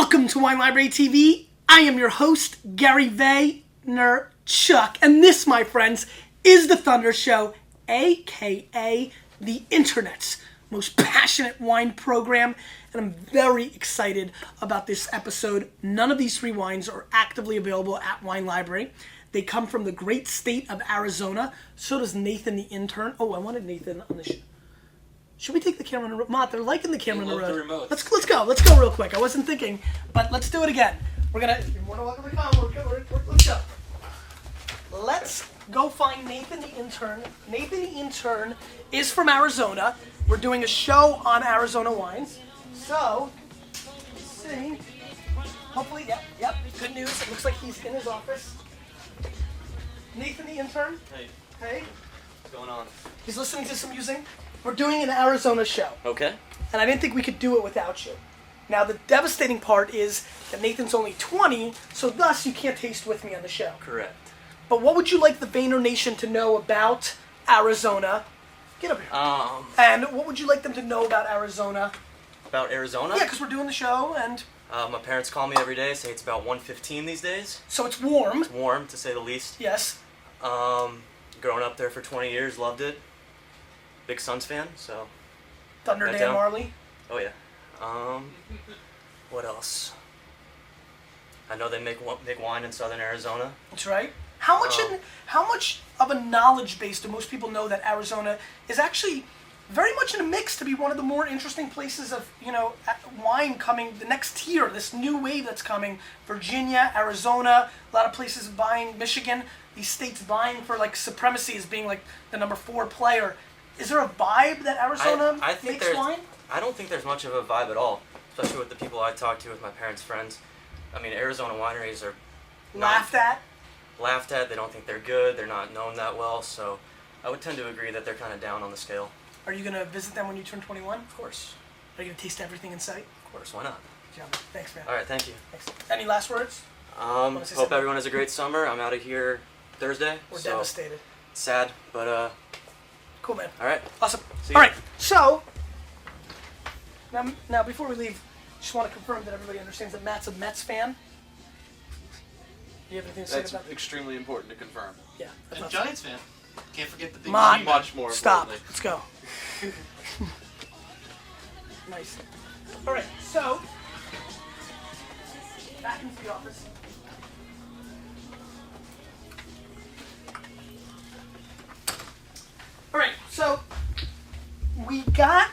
Welcome to Wine Library TV. I am your host, Gary Vaynerchuk, and this, my friends, is The Thunder Show, aka the Internet's most passionate wine program, and I'm very excited about this episode. None of these three wines are actively available at Wine Library. They come from the great state of Arizona. So does Nathan, the intern. Oh, I wanted Nathan on the show. Should we take the camera on the road? Mott, they're liking the camera on the road. Let's go. Let's go real quick. I wasn't thinking, but let's do it again. We're gonna. You're more than welcome to come. Let's go. Let's go find Nathan, the intern. Nathan, the intern, is from Arizona. We're doing a show on Arizona wines. So, let's see. Hopefully, yep. Good news. It looks like he's in his office. Nathan, the intern. Hey. What's going on? He's listening to some music. We're doing an Arizona show. Okay. And I didn't think we could do it without you. Now, the devastating part is that Nathan's only 20, so thus you can't taste with me on the show. Correct. But what would you like the Vayner Nation to know about Arizona? Get up here. And what would you like them to know about Arizona? About Arizona? Yeah, because we're doing the show, and... my parents call me every day, say it's about 1:15 these days. So it's warm. It's warm, to say the least. Yes. Growing up there for 20 years, loved it. Big Suns fan, so... Thunder Dan Marley. Oh, yeah. What else? I know they make wine in southern Arizona. That's right. How much of a knowledge base do most people know that Arizona is actually very much in a mix to be one of the more interesting places of, wine coming, the next tier, this new wave that's coming. Virginia, Arizona, a lot of places buying, Michigan, these states vying for like supremacy as being like the number 4 player. Is there a vibe that Arizona makes wine? I don't think there's much of a vibe at all, especially with the people I talk to, with my parents' friends. I mean, Arizona wineries are... Laughed at? They don't think they're good, they're not known that well, so I would tend to agree that they're kind of down on the scale. Are you going to visit them when you turn 21? Of course. Are you going to taste everything in sight? Of course, why not? Yeah, thanks, man. All right, thank you. Thanks. Any last words? Hope everyone has a great summer. I'm out of here Thursday. We're devastated. Sad, but cool, man. all right. Awesome. See you. All right, so now before we leave, just want to confirm that everybody understands that Matt's a Mets fan. Do you have anything to say That's about that? extremely important to confirm. Yeah. And a Giants fan. Can't forget the big Mott, team. Much more stop. importantly. Let's go. Nice. All right, so back into the office. All right, so we got,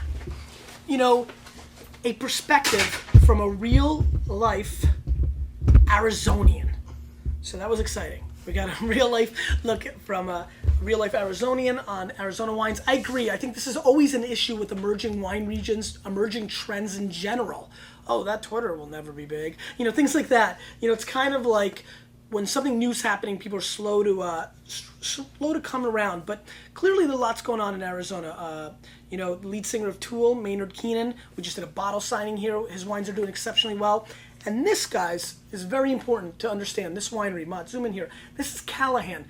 a perspective from a real life Arizonian. So that was exciting. We got a real life look from a real life Arizonian on Arizona wines. I agree. I think this is always an issue with emerging wine regions, emerging trends in general. Oh, that Twitter will never be big. Things like that. It's kind of like when something new's happening, people are slow to come around. But clearly, there's lots going on in Arizona. The lead singer of Tool, Maynard Keenan, we just did a bottle signing here. His wines are doing exceptionally well. And this, guys, is very important to understand. This winery, Mott, zoom in here. This is Callahan.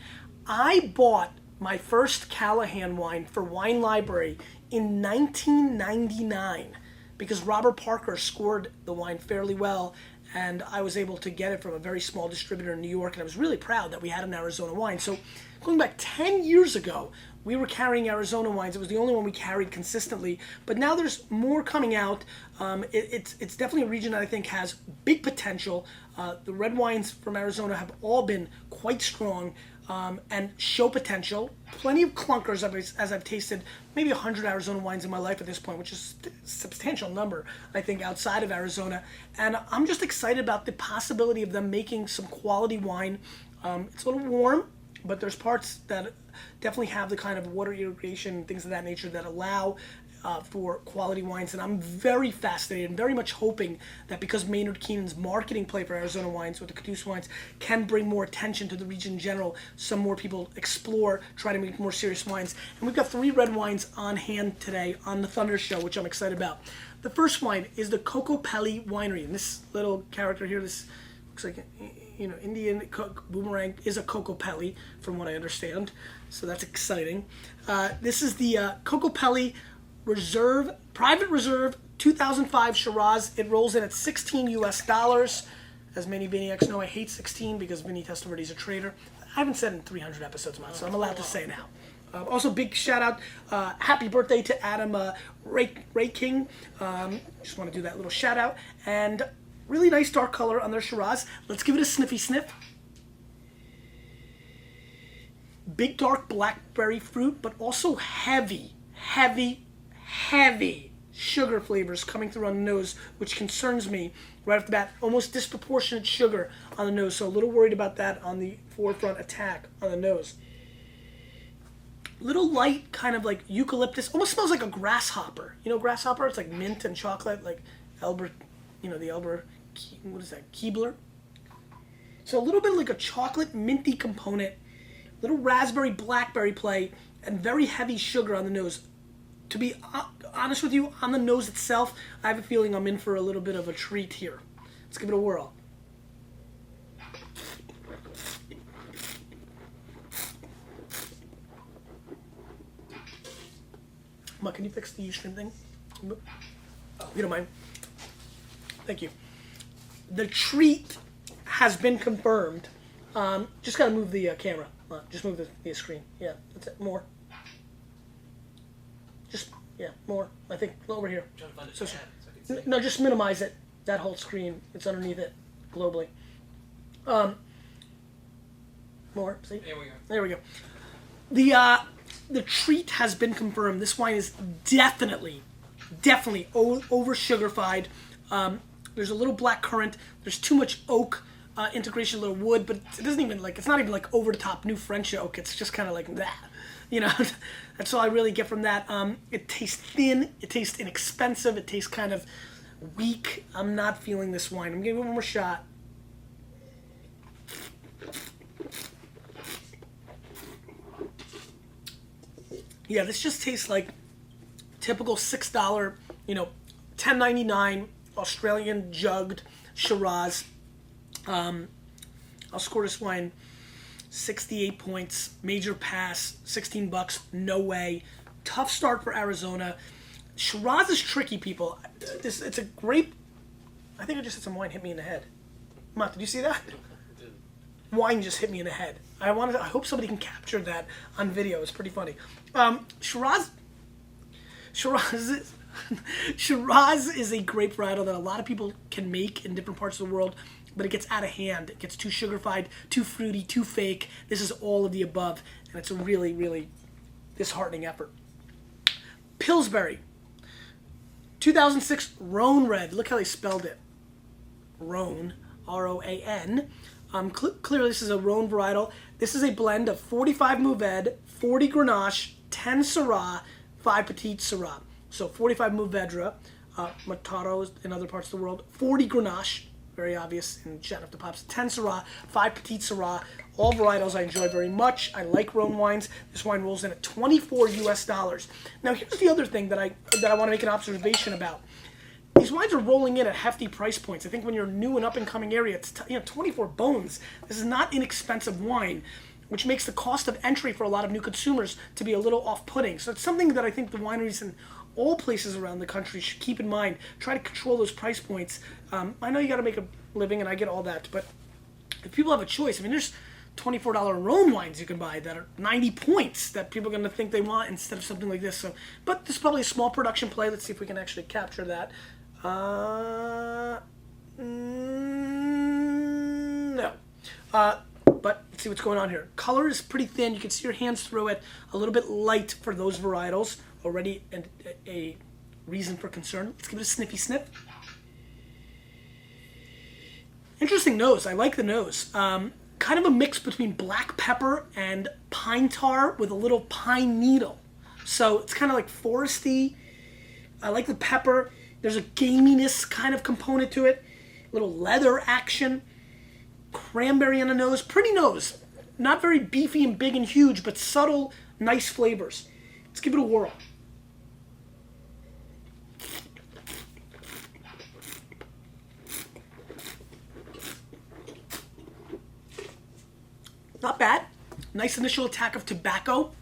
I bought my first Callahan wine for Wine Library in 1999 because Robert Parker scored the wine fairly well, and I was able to get it from a very small distributor in New York, and I was really proud that we had an Arizona wine. So going back 10 years ago, we were carrying Arizona wines. It was the only one we carried consistently, but now there's more coming out. It's definitely a region that I think has big potential. The red wines from Arizona have all been quite strong and show potential. Plenty of clunkers, as I've tasted maybe 100 Arizona wines in my life at this point, which is a substantial number, I think, outside of Arizona. And I'm just excited about the possibility of them making some quality wine. It's a little warm, but there's parts that definitely have the kind of water irrigation and things of that nature that allow for quality wines. And I'm very fascinated and very much hoping that because Maynard Keenan's marketing play for Arizona wines with the Caduce wines can bring more attention to the region in general, some more people explore, try to make more serious wines. And we've got 3 red wines on hand today on the Thunder Show, which I'm excited about. The first wine is the Coco Peli Winery. And this little character here, this looks like Indian boomerang is a Coco Peli, from what I understand. So that's exciting. This is the Coco Peli Private Reserve 2005 Shiraz. It rolls in at 16 US dollars. As many Viniacs know, I hate 16 because Vinny Testaverde is a traitor. I haven't said in 300 episodes, man, so I'm allowed to say now. Also, big shout out, happy birthday to Adam Ray King. Just want to do that little shout out. And really nice dark color on their Shiraz. Let's give it a sniffy sniff. Big dark blackberry fruit, but also heavy sugar flavors coming through on the nose, which concerns me right off the bat. Almost disproportionate sugar on the nose, so a little worried about that on the forefront attack on the nose. Little light, kind of like eucalyptus, almost smells like a grasshopper. You know grasshopper? It's like mint and chocolate, like Elber, you know, the Elber, what is that, Keebler? So a little bit like a chocolate minty component, little raspberry blackberry play, and very heavy sugar on the nose. To be honest with you, on the nose itself, I have a feeling I'm in for a little bit of a treat here. Let's give it a whirl. Ma, can you fix the Ustream thing? Oh, you don't mind? Thank you. The treat has been confirmed. Just gotta move the camera. Just move the screen. Yeah, that's it. More. Just, yeah, more. I think over here. I'm trying to find a So, tab so I can see. no, just minimize it. That whole screen. It's underneath it globally. More. See? There we go. There we go. The treat has been confirmed. This wine is definitely over sugarfied. There's a little black currant. There's too much oak integration, a little wood, but it doesn't even like, it's not even like over the top new French oak. It's just kind of like that, you know. That's all I really get from that. It tastes thin. It tastes inexpensive. It tastes kind of weak. I'm not feeling this wine. I'm giving it one more shot. Yeah, this just tastes like typical $6, you know, $10.99 Australian jugged Shiraz. I'll score this wine 68 points, major pass, $16, no way. Tough start for Arizona. Shiraz is tricky, people. It's a great. I think I just had some wine hit me in the head. Matt, did you see that? Wine just hit me in the head. I hope somebody can capture that on video. It's pretty funny. Shiraz is a grape varietal that a lot of people can make in different parts of the world, but it gets out of hand. It gets too sugar-fied, too fruity, too fake. This is all of the above, and it's a really, really disheartening effort. Pillsbury, 2006 Ran Red. Look how they spelled it. Ran, R-O-A-N. Clearly, this is a Rhone varietal. This is a blend of 45 Mourvèdre, 40 Grenache, 10 Syrah, 5 Petit Syrah. So 45 Mourvèdre, Mataros in other parts of the world, 40 Grenache, very obvious in Chateau de Pops, 10 Syrah, 5 Petit Syrah, all varietals I enjoy very much. I like Rhone wines. This wine rolls in at 24 US dollars. Now here's the other thing that I want to make an observation about. These wines are rolling in at hefty price points. I think when you're new and up and coming area, it's 24 bones. This is not inexpensive wine, which makes the cost of entry for a lot of new consumers to be a little off-putting. So it's something that I think the wineries in all places around the country should keep in mind. Try to control those price points. I know you got to make a living, and I get all that, but if people have a choice, I mean, there's $24 Rhone wines you can buy that are 90 points that people are going to think they want instead of something like this. So, but this is probably a small production play. Let's see if we can actually capture that. No. But let's see what's going on here. Color is pretty thin. You can see your hands through it. A little bit light for those varietals. Already a reason for concern. Let's give it a sniffy sniff. Interesting nose. I like the nose. Kind of a mix between black pepper and pine tar with a little pine needle. So it's kind of like foresty. I like the pepper. There's a gaminess kind of component to it. A little leather action. Cranberry on the nose. Pretty nose. Not very beefy and big and huge, but subtle, nice flavors. Let's give it a whirl. Not bad. Nice initial attack of tobacco.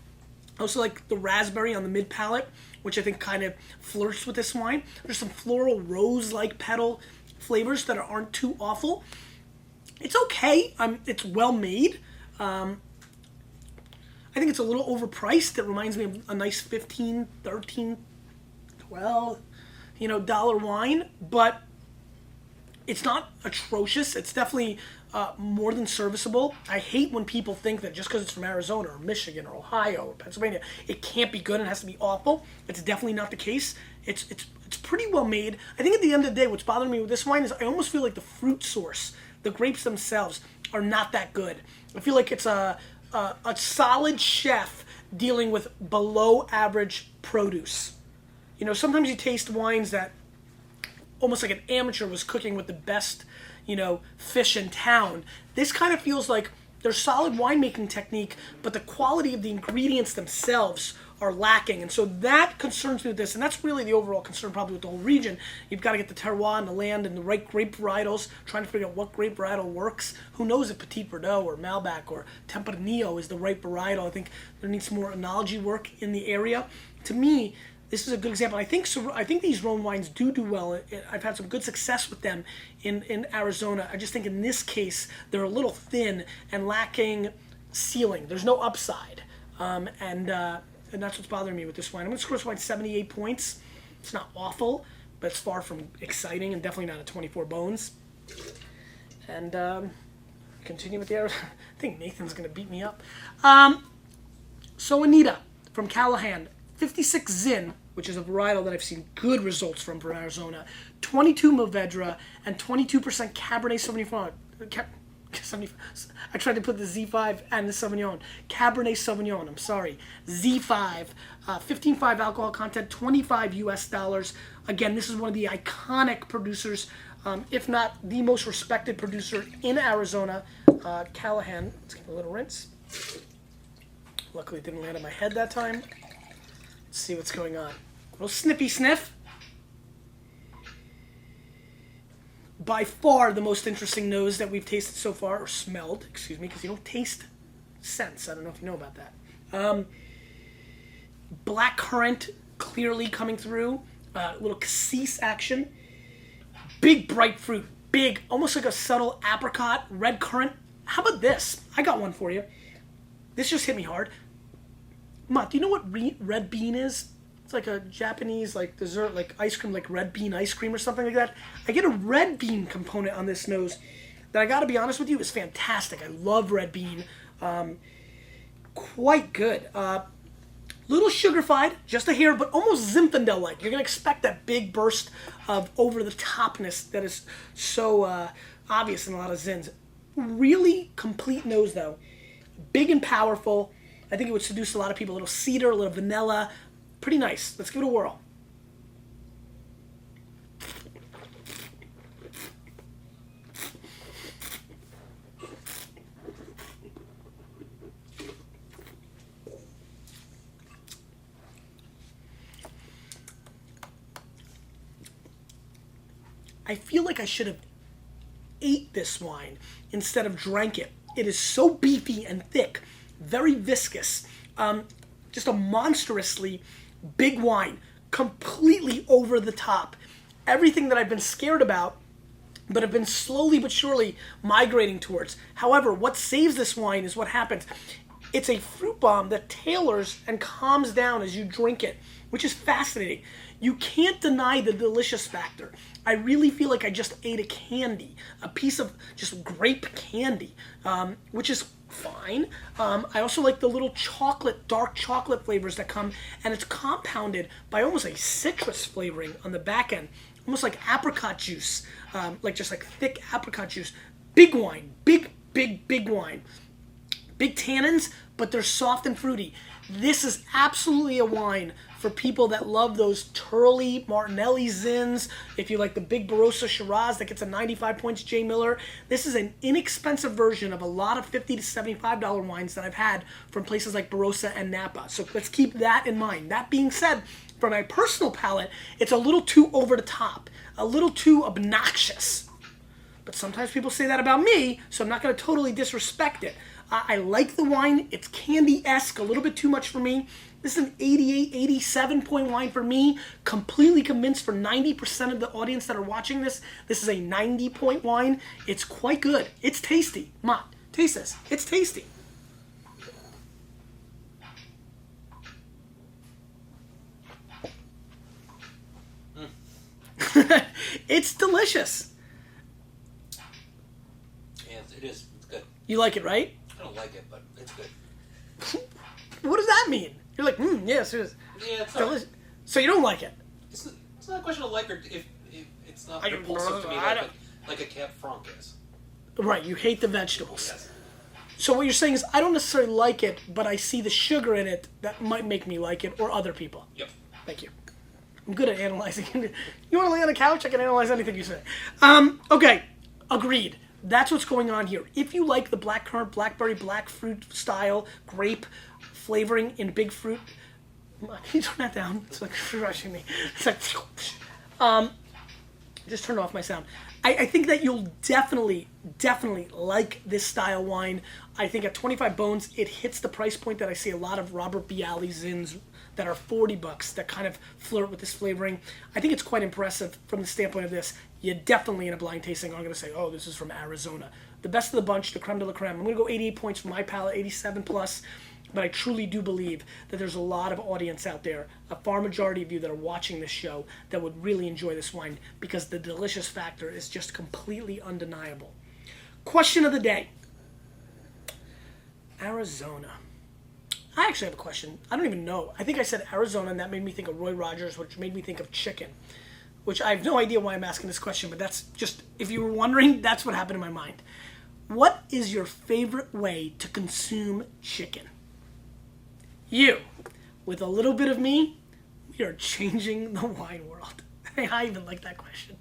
I also like the raspberry on the mid palate. which I think kind of flirts with this wine. There's some floral rose-like petal flavors that aren't too awful. It's okay. It's well made. I think it's a little overpriced. It reminds me of a nice $15, $13, $12, dollar wine, but it's not atrocious. It's definitely more than serviceable. I hate when people think that just because it's from Arizona or Michigan or Ohio or Pennsylvania, it can't be good and has to be awful. It's definitely not the case. It's pretty well made. I think at the end of the day, what's bothering me with this wine is I almost feel like the fruit source, the grapes themselves, are not that good. I feel like it's a solid chef dealing with below average produce. Sometimes you taste wines that almost like an amateur was cooking with the best, fish in town. This kind of feels like there's solid winemaking technique, but the quality of the ingredients themselves are lacking. And so that concerns me with this, and that's really the overall concern probably with the whole region. You've got to get the terroir and the land and the right grape varietals, trying to figure out what grape varietal works. Who knows if Petit Verdot or Malbec or Tempranillo is the right varietal. I think there needs some more enology work in the area. To me, this is a good example. I think these Rhone wines do well. I've had some good success with them in Arizona. I just think in this case, they're a little thin and lacking ceiling. There's no upside. And that's what's bothering me with this wine. I'm going to score this wine 78 points. It's not awful, but it's far from exciting and definitely not a 24 bones. And continue with the Arizona. I think Nathan's going to beat me up. So Anita from Callahan, 56 Zin, which is a varietal that I've seen good results from Arizona, 22 Mourvedre, and 22% Cabernet Sauvignon. I tried to put the Z5 and the Sauvignon. Cabernet Sauvignon, I'm sorry. Z5, 15.5 alcohol content, $25 US. Again, this is one of the iconic producers, if not the most respected producer in Arizona, Callahan. Let's give it a little rinse. Luckily it didn't land on my head that time. Let's see what's going on. A little snippy sniff. By far the most interesting nose that we've tasted so far, or smelled, excuse me, because you don't taste scents. I don't know if you know about that. Black currant clearly coming through. A little cassis action. Big bright fruit. Big, almost like a subtle apricot, red currant. How about this? I got one for you. This just hit me hard. Ma, do you know what red bean is? It's like a Japanese dessert, like ice cream, like red bean ice cream or something like that. I get a red bean component on this nose that I got to be honest with you is fantastic. I love red bean. Quite good. Little sugarified, just a hair, but almost Zinfandel-like. You're going to expect that big burst of over-the-topness that is so obvious in a lot of Zins. Really complete nose, though. Big and powerful. I think it would seduce a lot of people. A little cedar, a little vanilla. Pretty nice. Let's give it a whirl. I feel like I should have ate this wine instead of drank it. It is so beefy and thick, very viscous. Just a monstrously big wine, completely over the top. Everything that I've been scared about, but have been slowly but surely migrating towards. However, what saves this wine is what happens. It's a fruit bomb that tailors and calms down as you drink it, which is fascinating. You can't deny the delicious factor. I really feel like I just ate a candy, a piece of just grape candy, which is fine. I also like the little chocolate, dark chocolate flavors that come, and it's compounded by almost a citrus flavoring on the back end, almost like apricot juice, like thick apricot juice. Big wine, big wine. Big tannins, but they're soft and fruity. This is absolutely a wine for people that love those Turley, Martinelli Zins. If you like the big Barossa Shiraz that gets a 95 points J. Miller, this is an inexpensive version of a lot of $50 to $75 wines that I've had from places like Barossa and Napa. So let's keep that in mind. That being said, for my personal palate, it's a little too over the top, a little too obnoxious. But sometimes people say that about me, so I'm not going to totally disrespect it. I like the wine. It's candy-esque, a little bit too much for me. This is an 88, 87 point wine for me. Completely convinced for 90% of the audience that are watching this. This is a 90 point wine. It's quite good. It's tasty. Mott, taste this. It's tasty. It's delicious. Yeah, it is. It's good. You like it, right? I don't like it, but it's good. What does that mean? You're like, yes, it is. Yeah, it's Delicious. So you don't like it? It's not a question of like or if it's not I- repulsive to me I don't- like a Cab Franc is. Right, you hate the vegetables. Yes. So what you're saying is I don't necessarily like it, but I see the sugar in it that might make me like it, or other people. Yep. Thank you. I'm good at analyzing. You want to lay on the couch? I can analyze anything you say. Okay, agreed. That's what's going on here. If you like the blackcurrant, blackberry, black fruit style, grape flavoring in big fruit, can you turn that down? It's like rushing me. It's like, just turn off my sound. I think that you'll definitely like this style wine. I think at 25 bones, it hits the price point that I see a lot of Robert Bialy Zins that are $40 that kind of flirt with this flavoring. I think it's quite impressive from the standpoint of this. You definitely, in a blind tasting, are going to say, oh, this is from Arizona. The best of the bunch, the creme de la creme. I'm going to go 88 points for my palate, 87 plus. But I truly do believe that there's a lot of audience out there, a far majority of you that are watching this show, that would really enjoy this wine because the delicious factor is just completely undeniable. Question of the day. Arizona. I actually have a question. I don't even know. I think I said Arizona, and that made me think of Roy Rogers, which made me think of chicken. Which I have no idea why I'm asking this question, but that's just, if you were wondering, that's what happened in my mind. What is your favorite way to consume chicken? You, with a little bit of me, we are changing the wine world. I even like that question.